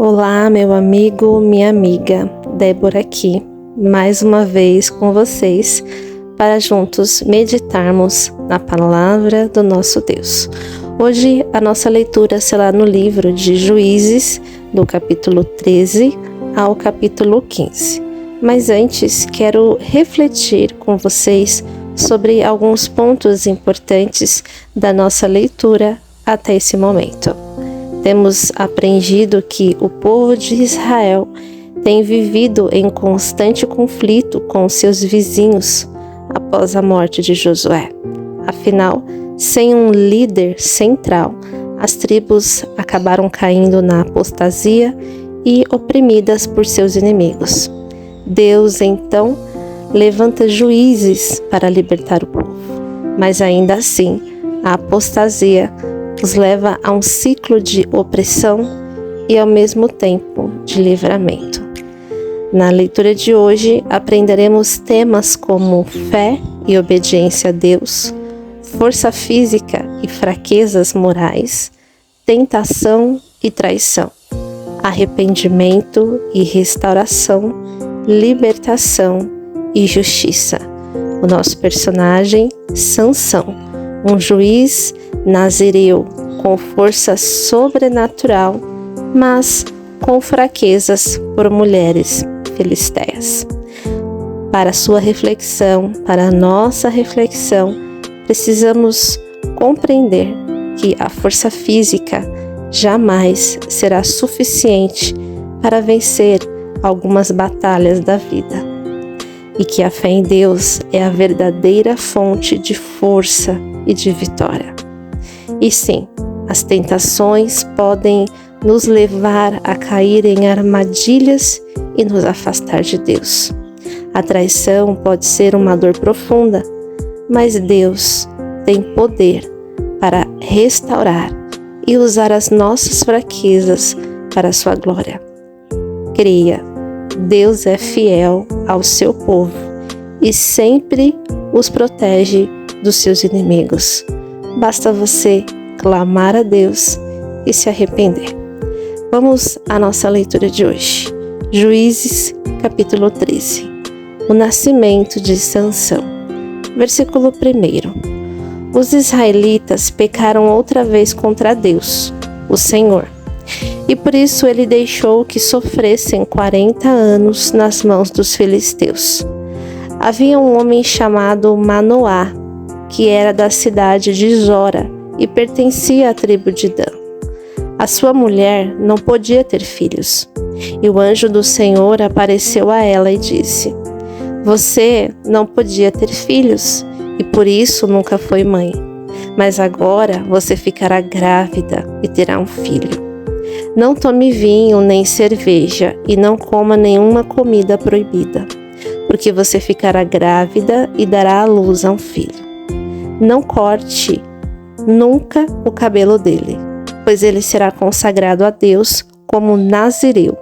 Olá, meu amigo, minha amiga, Débora aqui, mais uma vez com vocês, para juntos meditarmos na palavra do nosso Deus. Hoje a nossa leitura será no livro de Juízes, do capítulo 13 ao capítulo 15. Mas antes quero refletir com vocês sobre alguns pontos importantes da nossa leitura até esse momento. Temos aprendido que o povo de Israel tem vivido em constante conflito com seus vizinhos após a morte de Josué. Afinal, sem um líder central, as tribos acabaram caindo na apostasia e oprimidas por seus inimigos. Deus, então, levanta juízes para libertar o povo, mas ainda assim, a apostasia os leva a um ciclo de opressão e, ao mesmo tempo, de livramento. Na leitura de hoje, aprenderemos temas como fé e obediência a Deus, força física e fraquezas morais, tentação e traição, arrependimento e restauração, libertação e justiça. O nosso personagem, Sansão, um juiz nazireu com força sobrenatural, mas com fraquezas por mulheres filisteias. Para sua reflexão, para a nossa reflexão, precisamos compreender que a força física jamais será suficiente para vencer algumas batalhas da vida, e que a fé em Deus é a verdadeira fonte de força e de vitória. E sim, as tentações podem nos levar a cair em armadilhas e nos afastar de Deus. A traição pode ser uma dor profunda, mas Deus tem poder para restaurar e usar as nossas fraquezas para a sua glória. Creia, Deus é fiel ao seu povo e sempre os protege dos seus inimigos. Basta você clamar a Deus e se arrepender. Vamos à nossa leitura de hoje. Juízes, capítulo 13. O nascimento de Sansão. Versículo 1. Os israelitas pecaram outra vez contra Deus, o Senhor, e por isso ele deixou que sofressem 40 anos nas mãos dos filisteus. Havia um homem chamado Manoá, que era da cidade de Zora e pertencia à tribo de Dan. A sua mulher não podia ter filhos, e o anjo do Senhor apareceu a ela e disse: Você não podia ter filhos, e por isso nunca foi mãe, mas agora você ficará grávida e terá um filho. Não tome vinho nem cerveja, e não coma nenhuma comida proibida, porque você ficará grávida e dará à luz a um filho. Não corte nunca o cabelo dele, pois ele será consagrado a Deus como nazireu,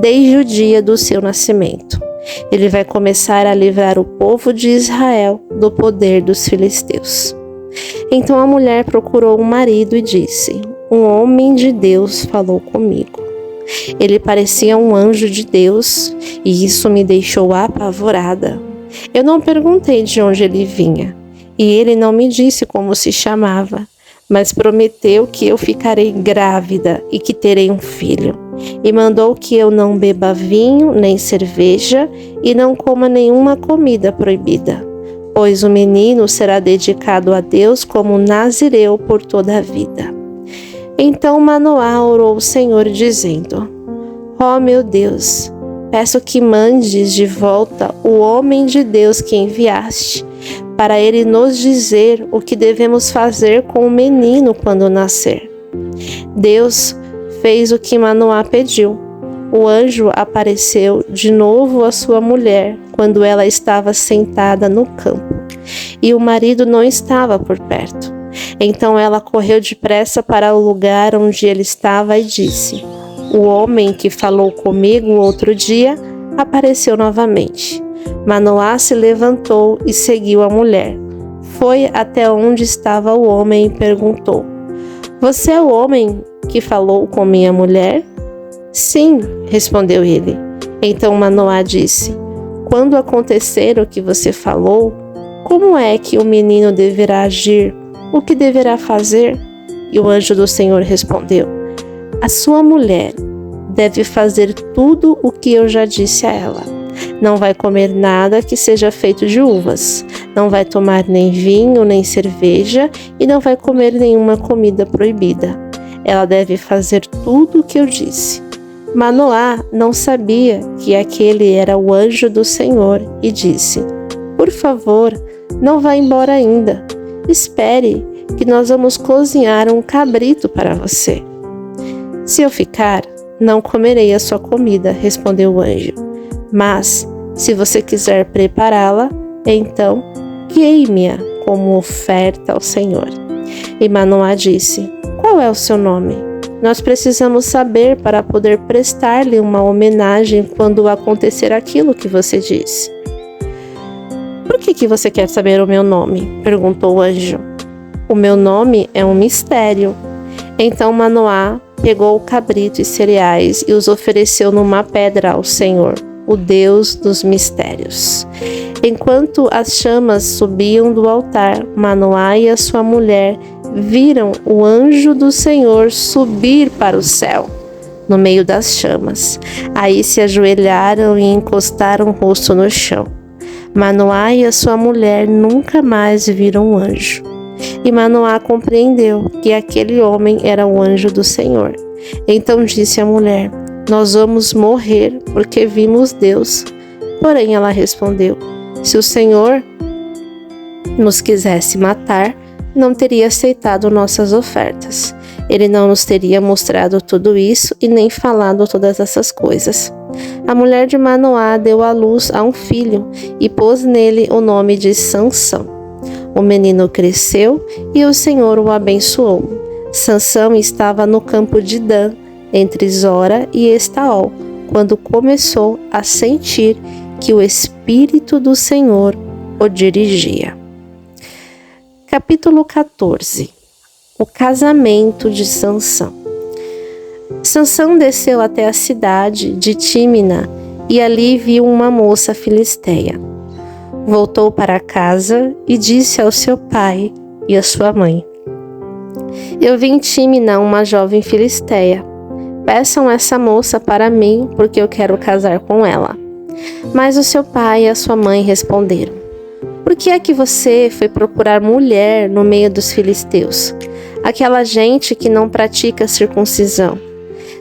desde o dia do seu nascimento. Ele vai começar a livrar o povo de Israel do poder dos filisteus. Então a mulher procurou um marido e disse: Um homem de Deus falou comigo. Ele parecia um anjo de Deus, e isso me deixou apavorada. Eu não perguntei de onde ele vinha, e ele não me disse como se chamava, mas prometeu que eu ficarei grávida e que terei um filho. E mandou que eu não beba vinho nem cerveja e não coma nenhuma comida proibida, pois o menino será dedicado a Deus como nazireu por toda a vida. Então Manoá orou ao Senhor dizendo: Ó meu Deus, peço que mandes de volta o homem de Deus que enviaste, para ele nos dizer o que devemos fazer com o menino quando nascer. Deus fez o que Manoá pediu. O anjo apareceu de novo à sua mulher quando ela estava sentada no campo, e o marido não estava por perto. Então ela correu depressa para o lugar onde ele estava e disse: O homem que falou comigo outro dia apareceu novamente. Manoá se levantou e seguiu a mulher. Foi até onde estava o homem e perguntou: Você é o homem que falou com minha mulher? Sim, respondeu ele. Então Manoá disse: quando acontecer o que você falou, como é que o menino deverá agir? O que deverá fazer? E o anjo do Senhor respondeu: a sua mulher deve fazer tudo o que eu já disse a ela. Não vai comer nada que seja feito de uvas, não vai tomar nem vinho nem cerveja e não vai comer nenhuma comida proibida. Ela deve fazer tudo o que eu disse. Manoá não sabia que aquele era o anjo do Senhor e disse: por favor, não vá embora ainda. Espere, que nós vamos cozinhar um cabrito para você. Se eu ficar, não comerei a sua comida, respondeu o anjo. Mas, se você quiser prepará-la, então queime-a como oferta ao Senhor. E Manoá disse: qual é o seu nome? Nós precisamos saber para poder prestar-lhe uma homenagem quando acontecer aquilo que você disse. Por que você quer saber o meu nome? Perguntou o anjo. O meu nome é um mistério. Então Manoá pegou o cabrito e cereais e os ofereceu numa pedra ao Senhor, o Deus dos mistérios. Enquanto as chamas subiam do altar, Manoá e a sua mulher viram o anjo do Senhor subir para o céu, no meio das chamas. Aí se ajoelharam e encostaram o rosto no chão. Manoá e a sua mulher nunca mais viram o anjo. E Manoá compreendeu que aquele homem era o anjo do Senhor. Então disse à mulher: nós vamos morrer porque vimos Deus. Porém ela respondeu: se o Senhor nos quisesse matar, não teria aceitado nossas ofertas. Ele não nos teria mostrado tudo isso e nem falado todas essas coisas. A mulher de Manoá deu à luz a um filho e pôs nele o nome de Sansão. O menino cresceu e o Senhor o abençoou. Sansão estava no campo de Dan, entre Zora e Estaol, quando começou a sentir que o Espírito do Senhor o dirigia. Capítulo 14. O casamento de Sansão. Sansão desceu até a cidade de Tímina e ali viu uma moça filisteia. Voltou para casa e disse ao seu pai e à sua mãe: eu vi em Tímina uma jovem filisteia. Peçam essa moça para mim, porque eu quero casar com ela. Mas o seu pai e a sua mãe responderam: por que é que você foi procurar mulher no meio dos filisteus, aquela gente que não pratica circuncisão?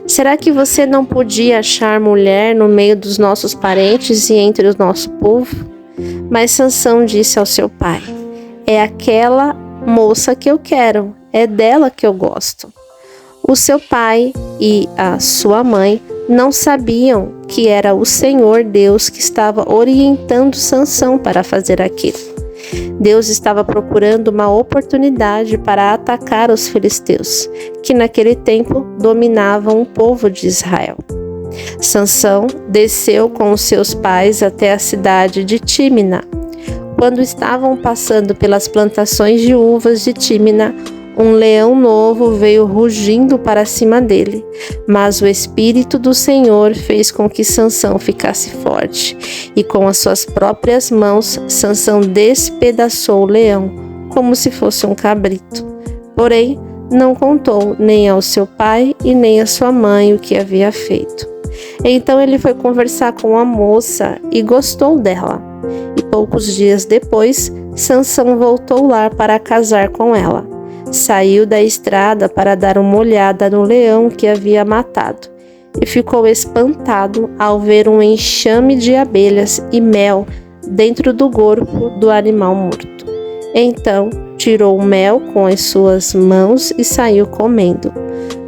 Será que você não podia achar mulher no meio dos nossos parentes e entre o nosso povo? Mas Sansão disse ao seu pai: é aquela moça que eu quero, é dela que eu gosto. O seu pai e a sua mãe não sabiam que era o Senhor Deus que estava orientando Sansão para fazer aquilo. Deus estava procurando uma oportunidade para atacar os filisteus, que naquele tempo dominavam o povo de Israel. Sansão desceu com os seus pais até a cidade de Tímina. Quando estavam passando pelas plantações de uvas de Tímina, um leão novo veio rugindo para cima dele, mas o Espírito do Senhor fez com que Sansão ficasse forte, e com as suas próprias mãos Sansão despedaçou o leão, como se fosse um cabrito. Porém, não contou nem ao seu pai e nem à sua mãe o que havia feito. Então ele foi conversar com a moça e gostou dela. E poucos dias depois, Sansão voltou lá para casar com ela. Saiu da estrada para dar uma olhada no leão que havia matado e ficou espantado ao ver um enxame de abelhas e mel dentro do corpo do animal morto. Então tirou o mel com as suas mãos e saiu comendo.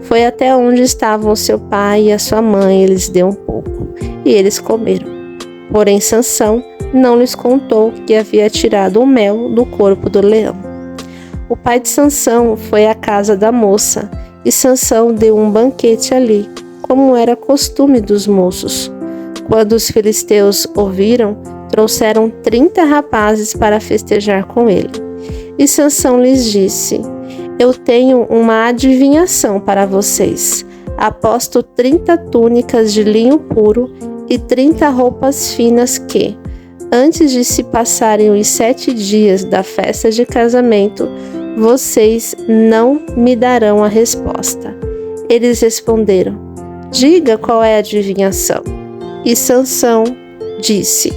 Foi até onde estavam seu pai e a sua mãe, e lhes deu um pouco, e eles comeram. Porém Sansão não lhes contou que havia tirado o mel do corpo do leão. O pai de Sansão foi à casa da moça, e Sansão deu um banquete ali, como era costume dos moços. Quando os filisteus ouviram, trouxeram 30 rapazes para festejar com ele. E Sansão lhes disse: eu tenho uma adivinhação para vocês. aposto 30 túnicas de linho puro e 30 roupas finas que, antes de se passarem os 7 dias da festa de casamento, vocês não me darão a resposta. Eles responderam: diga qual é a adivinhação. E Sansão disse: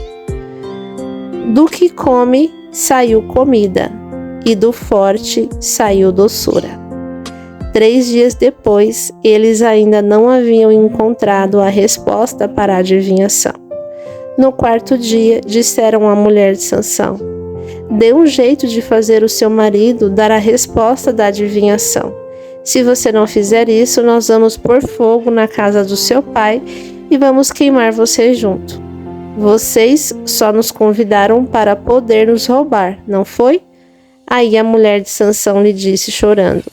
do que come saiu comida, e do forte saiu doçura. 3 dias depois, eles ainda não haviam encontrado a resposta para a adivinhação. No 4º dia, disseram à mulher de Sansão: dê um jeito de fazer o seu marido dar a resposta da adivinhação. Se você não fizer isso, nós vamos pôr fogo na casa do seu pai e vamos queimar você junto. Vocês só nos convidaram para poder nos roubar, não foi? Aí a mulher de Sansão lhe disse chorando: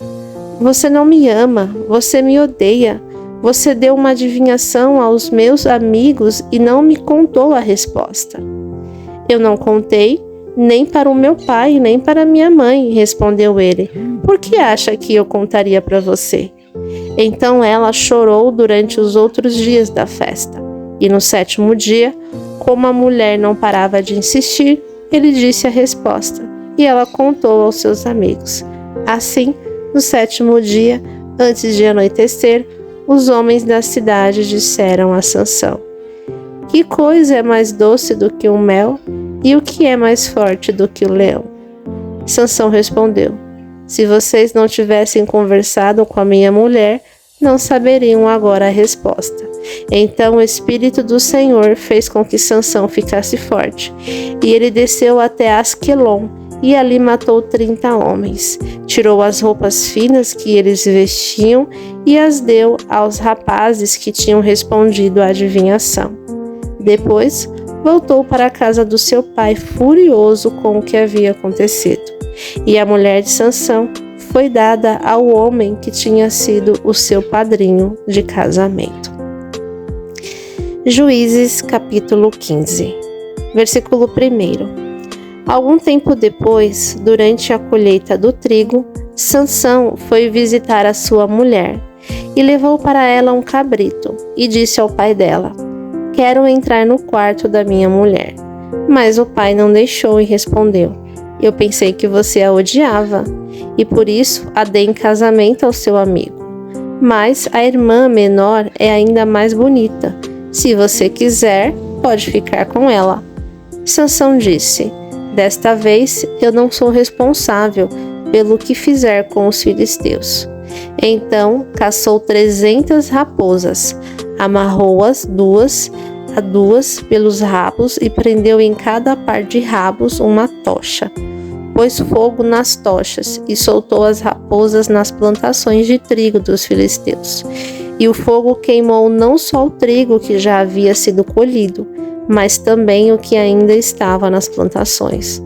você não me ama, você me odeia. Você deu uma adivinhação aos meus amigos e não me contou a resposta. Eu não contei nem para o meu pai, nem para minha mãe, respondeu ele. Por que acha que eu contaria para você? Então ela chorou durante os outros dias da festa. E no 7º dia, como a mulher não parava de insistir, ele disse a resposta, e ela contou aos seus amigos. Assim, no 7º dia, antes de anoitecer, os homens da cidade disseram a Sansão: que coisa é mais doce do que o mel, e o que é mais forte do que o leão? Sansão respondeu: se vocês não tivessem conversado com a minha mulher, não saberiam agora a resposta. Então o Espírito do Senhor fez com que Sansão ficasse forte, e ele desceu até Asquelon, e ali matou 30 homens. Tirou as roupas finas que eles vestiam e as deu aos rapazes que tinham respondido à adivinhação. Depois, voltou para a casa do seu pai furioso com o que havia acontecido. E a mulher de Sansão foi dada ao homem que tinha sido o seu padrinho de casamento. Juízes capítulo 15, versículo 1. Algum tempo depois, durante a colheita do trigo, Sansão foi visitar a sua mulher e levou para ela um cabrito e disse ao pai dela: quero entrar no quarto da minha mulher. Mas o pai não deixou e respondeu: eu pensei que você a odiava e por isso a dei em casamento ao seu amigo. Mas a irmã menor é ainda mais bonita. Se você quiser, pode ficar com ela. Sansão disse: desta vez eu não sou responsável pelo que fizer com os filisteus. Então caçou 300 raposas, amarrou-as duas a duas pelos rabos e prendeu em cada par de rabos uma tocha. Pôs fogo nas tochas e soltou as raposas nas plantações de trigo dos filisteus. E o fogo queimou não só o trigo que já havia sido colhido, mas também o que ainda estava nas plantações.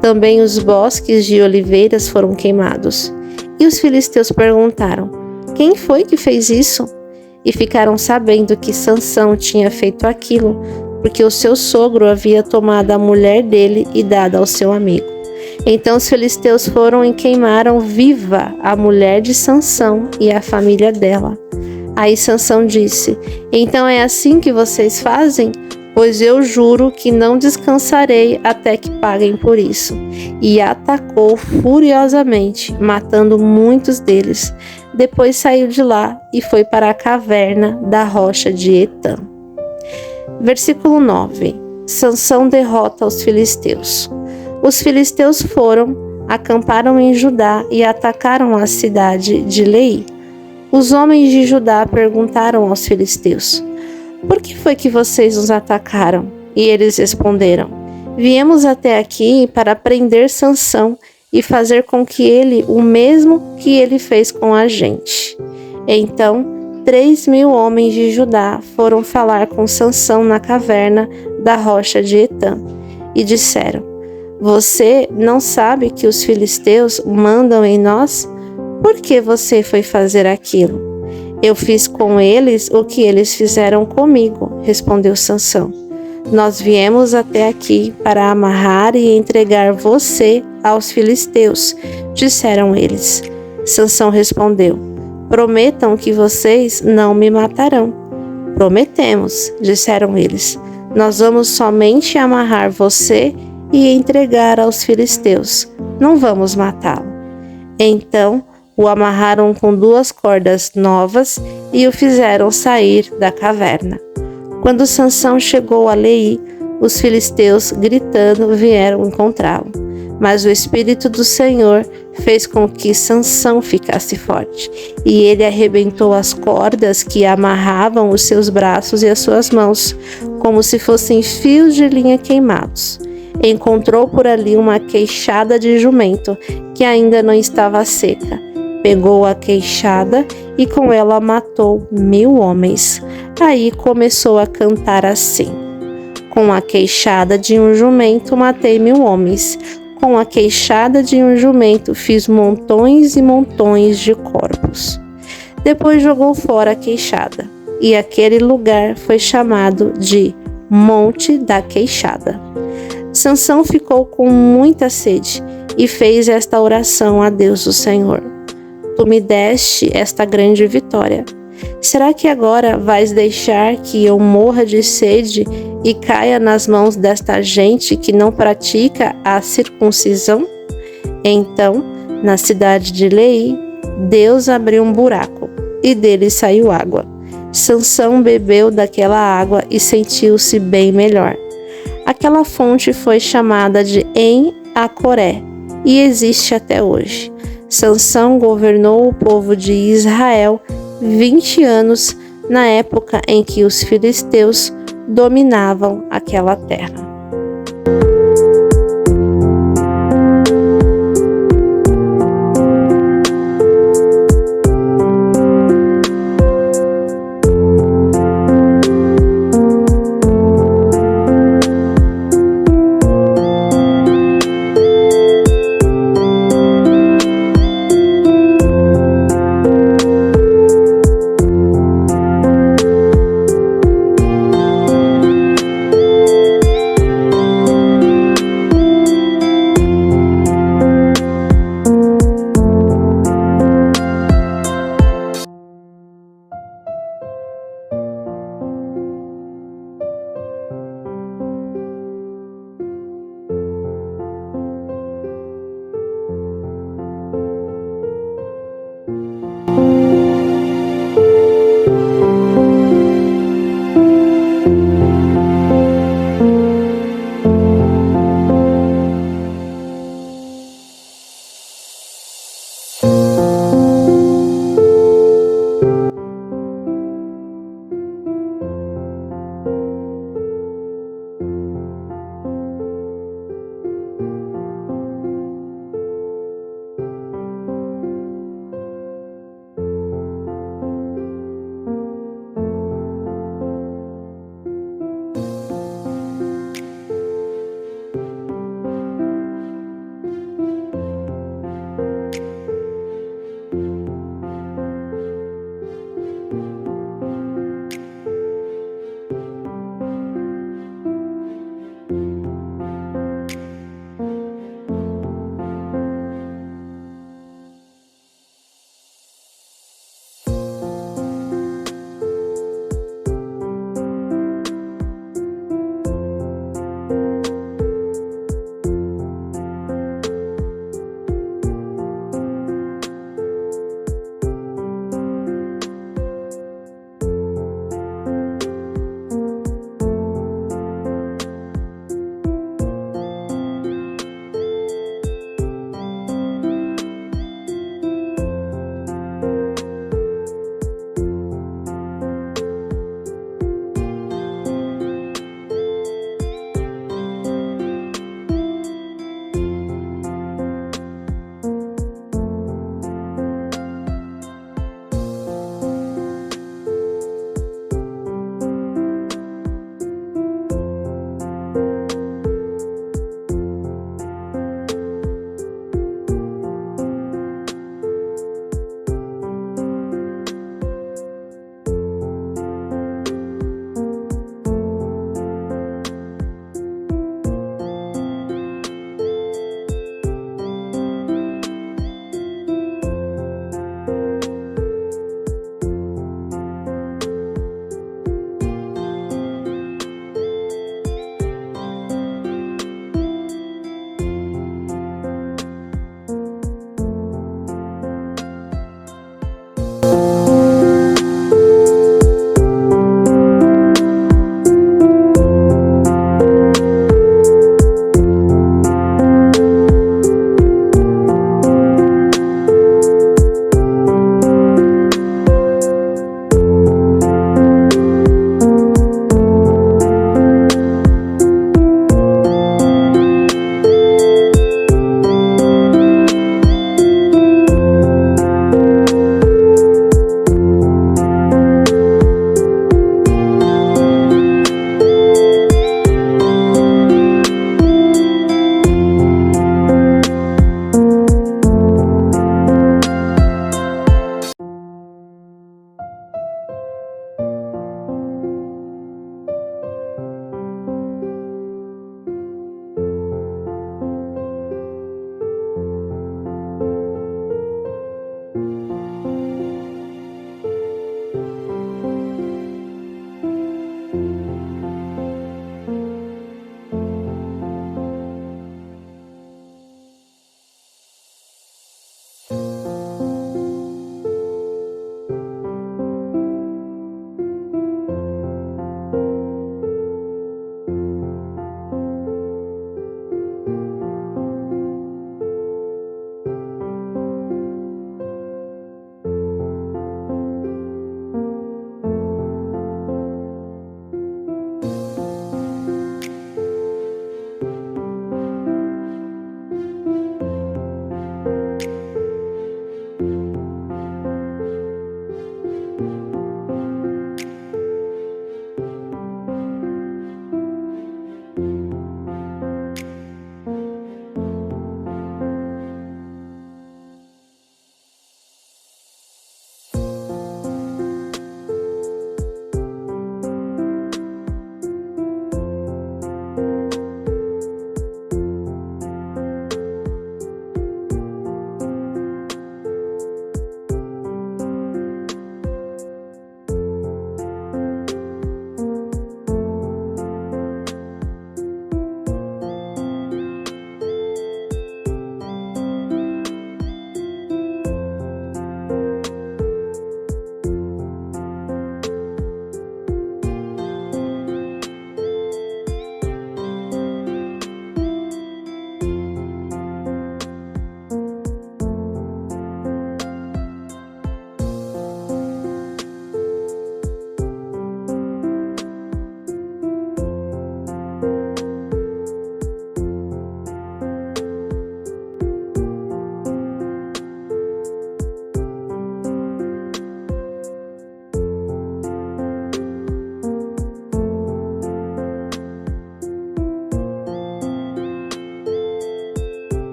Também os bosques de oliveiras foram queimados. E os filisteus perguntaram: quem foi que fez isso? E ficaram sabendo que Sansão tinha feito aquilo, porque o seu sogro havia tomado a mulher dele e dado ao seu amigo. Então os filisteus foram e queimaram viva a mulher de Sansão e a família dela. Aí Sansão disse: então é assim que vocês fazem? Pois eu juro que não descansarei até que paguem por isso. E atacou furiosamente, matando muitos deles. Depois saiu de lá e foi para a caverna da rocha de Etã. Versículo 9. Sansão derrota os filisteus. Os filisteus foram, acamparam em Judá e atacaram a cidade de Lei. Os homens de Judá perguntaram aos filisteus: por que foi que vocês nos atacaram? E eles responderam: viemos até aqui para prender Sansão e fazer com que ele o mesmo que ele fez com a gente. Então 3.000 homens de Judá foram falar com Sansão na caverna da rocha de Etã e disseram: você não sabe que os filisteus mandam em nós? Por que você foi fazer aquilo? Eu fiz com eles o que eles fizeram comigo, respondeu Sansão. Nós viemos até aqui para amarrar e entregar você aos filisteus, disseram eles. Sansão respondeu: prometam que vocês não me matarão. Prometemos, disseram eles. Nós vamos somente amarrar você e entregar aos filisteus. Não vamos matá-lo. Então o amarraram com 2 cordas novas e o fizeram sair da caverna. Quando Sansão chegou a Leí, os filisteus, gritando, vieram encontrá-lo. Mas o Espírito do Senhor fez com que Sansão ficasse forte, e ele arrebentou as cordas que amarravam os seus braços e as suas mãos, como se fossem fios de linha queimados. Encontrou por ali uma queixada de jumento, que ainda não estava seca. Pegou a queixada e com ela matou 1000 homens. Aí começou a cantar assim: com a queixada de um jumento matei 1000 homens. Com a queixada de um jumento fiz montões e montões de corpos. Depois jogou fora a queixada, e aquele lugar foi chamado de Monte da Queixada. Sansão ficou com muita sede e fez esta oração a Deus o Senhor: Tu me deste esta grande vitória. Será que agora vais deixar que eu morra de sede e caia nas mãos desta gente que não pratica a circuncisão? Então, na cidade de Leí, Deus abriu um buraco e dele saiu água. Sansão bebeu daquela água e sentiu-se bem melhor. Aquela fonte foi chamada de En-Acoré e existe até hoje. Sansão governou o povo de Israel 20 anos, na época em que os filisteus dominavam aquela terra.